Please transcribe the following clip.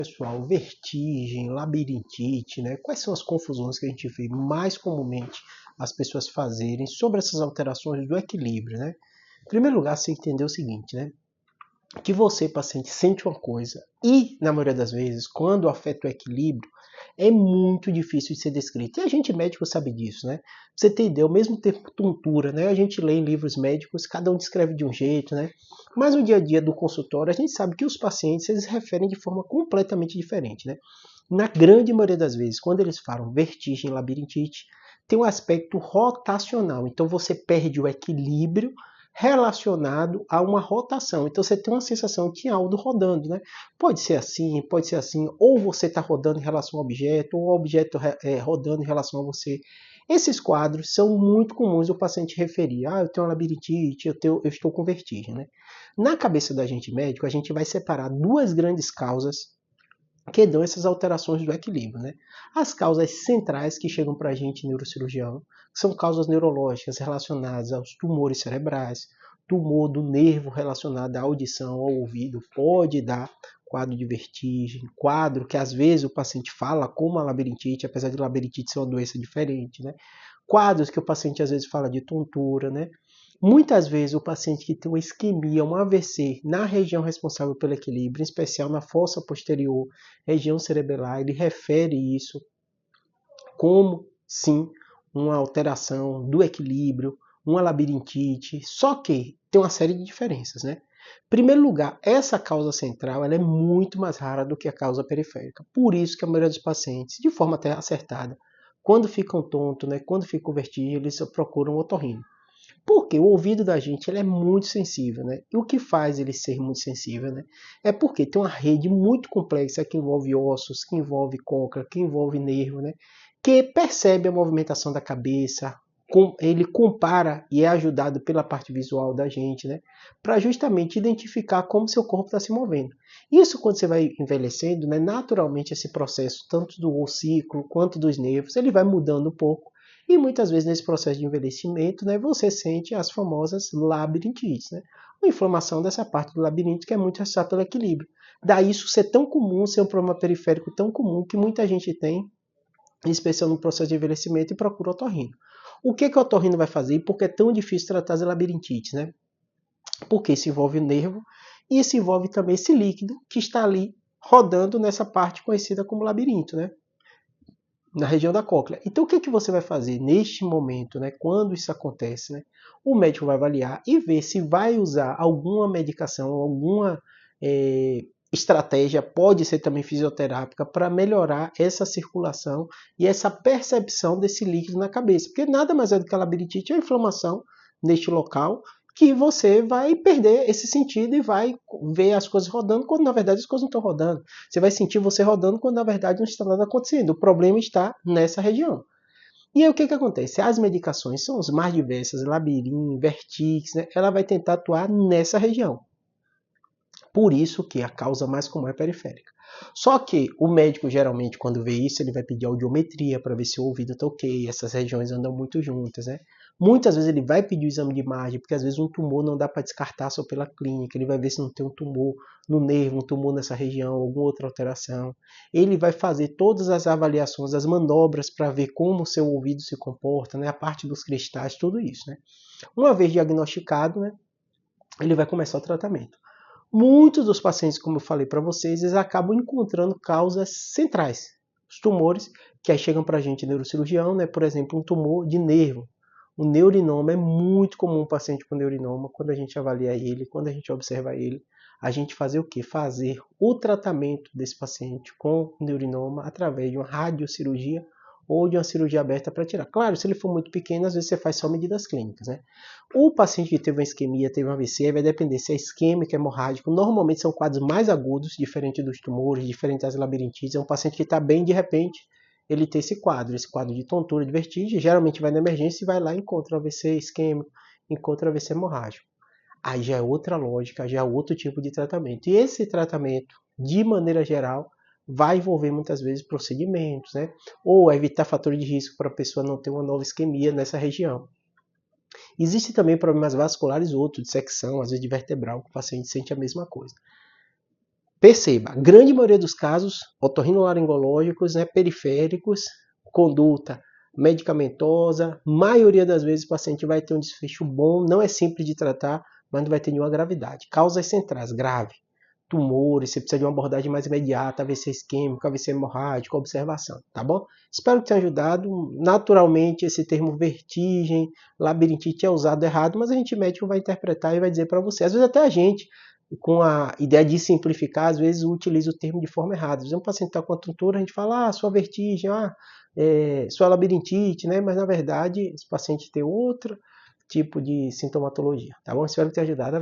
pessoal, vertigem, labirintite, né? Quais são as confusões que a gente vê mais comumente as pessoas fazerem sobre essas alterações do equilíbrio, né? Em primeiro lugar, você entender o seguinte, né? Que você, paciente, sente uma coisa e, na maioria das vezes, quando afeta o equilíbrio, é muito difícil de ser descrito. E a gente médico sabe disso, né? Pra você ter ideia, ao mesmo tempo tontura, né? A gente lê em livros médicos, cada um descreve de um jeito, né? Mas no dia a dia do consultório, a gente sabe que os pacientes, eles referem de forma completamente diferente, né? Na grande maioria das vezes, quando eles falam vertigem, labirintite, tem um aspecto rotacional. Então você perde o equilíbrio relacionado a uma rotação. Então você tem uma sensação de algo rodando, né? Pode ser assim, ou você está rodando em relação ao objeto, ou o objeto rodando em relação a você. Esses quadros são muito comuns o paciente referir. Eu tenho uma labirintite, eu estou com vertigem, né? Na cabeça da gente médico, a gente vai separar duas grandes causas que dão essas alterações do equilíbrio, né? As causas centrais que chegam para a gente, neurocirurgião, são causas neurológicas relacionadas aos tumores cerebrais, tumor do nervo relacionado à audição, ao ouvido, pode dar quadro de vertigem, quadro que às vezes o paciente fala como a labirintite, apesar de labirintite ser uma doença diferente, né? Quadros que o paciente às vezes fala de tontura, né? Muitas vezes o paciente que tem uma isquemia, um AVC na região responsável pelo equilíbrio, em especial na fossa posterior, região cerebelar, ele refere isso como, sim, uma alteração do equilíbrio, uma labirintite, só que tem uma série de diferenças, né? Em primeiro lugar, essa causa central ela é muito mais rara do que a causa periférica. Por isso que a maioria dos pacientes, de forma até acertada, quando ficam tontos, né, quando ficam vertigem, eles procuram otorrino. Porque o ouvido da gente ele é muito sensível, né? E o que faz ele ser muito sensível, né? É porque tem uma rede muito complexa que envolve ossos, que envolve cóclea, que envolve nervo, né? Que percebe a movimentação da cabeça, ele compara e é ajudado pela parte visual da gente, né? Para justamente identificar como seu corpo está se movendo. Isso quando você vai envelhecendo, né? Naturalmente esse processo, tanto do ossículo quanto dos nervos, ele vai mudando um pouco. E muitas vezes nesse processo de envelhecimento, né, você sente as famosas labirintites, né? Uma inflamação dessa parte do labirinto que é muito responsável pelo equilíbrio. Daí isso ser tão comum, ser um problema periférico tão comum que muita gente tem, em especial no processo de envelhecimento, e procura o otorrino. O que o otorrino vai fazer e por que é tão difícil tratar as labirintite, né? Porque isso envolve o nervo e isso envolve também esse líquido que está ali rodando nessa parte conhecida como labirinto, né? Na região da cóclea. Então o que você vai fazer neste momento, né, quando isso acontece? Né? O médico vai avaliar e ver se vai usar alguma medicação, alguma estratégia, pode ser também fisioterápica, para melhorar essa circulação e essa percepção desse líquido na cabeça. Porque nada mais é do que a labirintite, é a inflamação neste local, que você vai perder esse sentido e vai ver as coisas rodando, quando na verdade as coisas não estão rodando. Você vai sentir você rodando quando na verdade não está nada acontecendo. O problema está nessa região. E aí o que acontece? As medicações são as mais diversas, labirinto, vertix, né? Ela vai tentar atuar nessa região. Por isso que a causa mais comum é periférica. Só que o médico geralmente quando vê isso, ele vai pedir audiometria para ver se o ouvido está ok, essas regiões andam muito juntas, né? Muitas vezes ele vai pedir o exame de imagem, porque às vezes um tumor não dá para descartar só pela clínica, ele vai ver se não tem um tumor no nervo, um tumor nessa região, alguma outra alteração. Ele vai fazer todas as avaliações, as manobras para ver como o seu ouvido se comporta, né? A parte dos cristais, tudo isso, né? Uma vez diagnosticado, né? Ele vai começar o tratamento. Muitos dos pacientes, como eu falei para vocês, eles acabam encontrando causas centrais. Os tumores que aí chegam para a gente, neurocirurgião, né? Por exemplo, um tumor de nervo. O neurinoma é muito comum um paciente com neurinoma. Quando a gente avalia ele, quando a gente observa ele, a gente fazer o quê? Fazer o tratamento desse paciente com neurinoma através de uma radiocirurgia ou de uma cirurgia aberta para tirar. Claro, se ele for muito pequeno, às vezes você faz só medidas clínicas, né? O paciente que teve uma isquemia, teve um AVC, vai depender se é isquêmico, hemorrágico. Normalmente são quadros mais agudos, diferente dos tumores, diferente das labirintites. É um paciente que está bem, de repente, ele tem esse quadro de tontura, de vertigem. Geralmente vai na emergência e vai lá e encontra um AVC isquêmico, encontra um AVC hemorrágico. Aí já é outra lógica, já é outro tipo de tratamento. E esse tratamento, de maneira geral, vai envolver muitas vezes procedimentos, né? Ou evitar fatores de risco para a pessoa não ter uma nova isquemia nessa região. Existem também problemas vasculares outros, de secção, às vezes de vertebral, que o paciente sente a mesma coisa. Perceba, a grande maioria dos casos otorrinolaringológicos, né, periféricos, conduta medicamentosa, maioria das vezes o paciente vai ter um desfecho bom, não é simples de tratar, mas não vai ter nenhuma gravidade. Causas centrais, grave. Tumores, você precisa de uma abordagem mais imediata, AVC isquêmico, AVC hemorrágico, observação, tá bom? Espero que tenha ajudado. Naturalmente, esse termo vertigem, labirintite é usado errado, mas a gente médico vai interpretar e vai dizer para você. Às vezes até a gente, com a ideia de simplificar, às vezes utiliza o termo de forma errada. Às vezes um paciente está com a tontura, a gente fala, sua vertigem, sua labirintite, né? Mas na verdade, esse paciente tem outro tipo de sintomatologia, tá bom? Espero ter ajudado.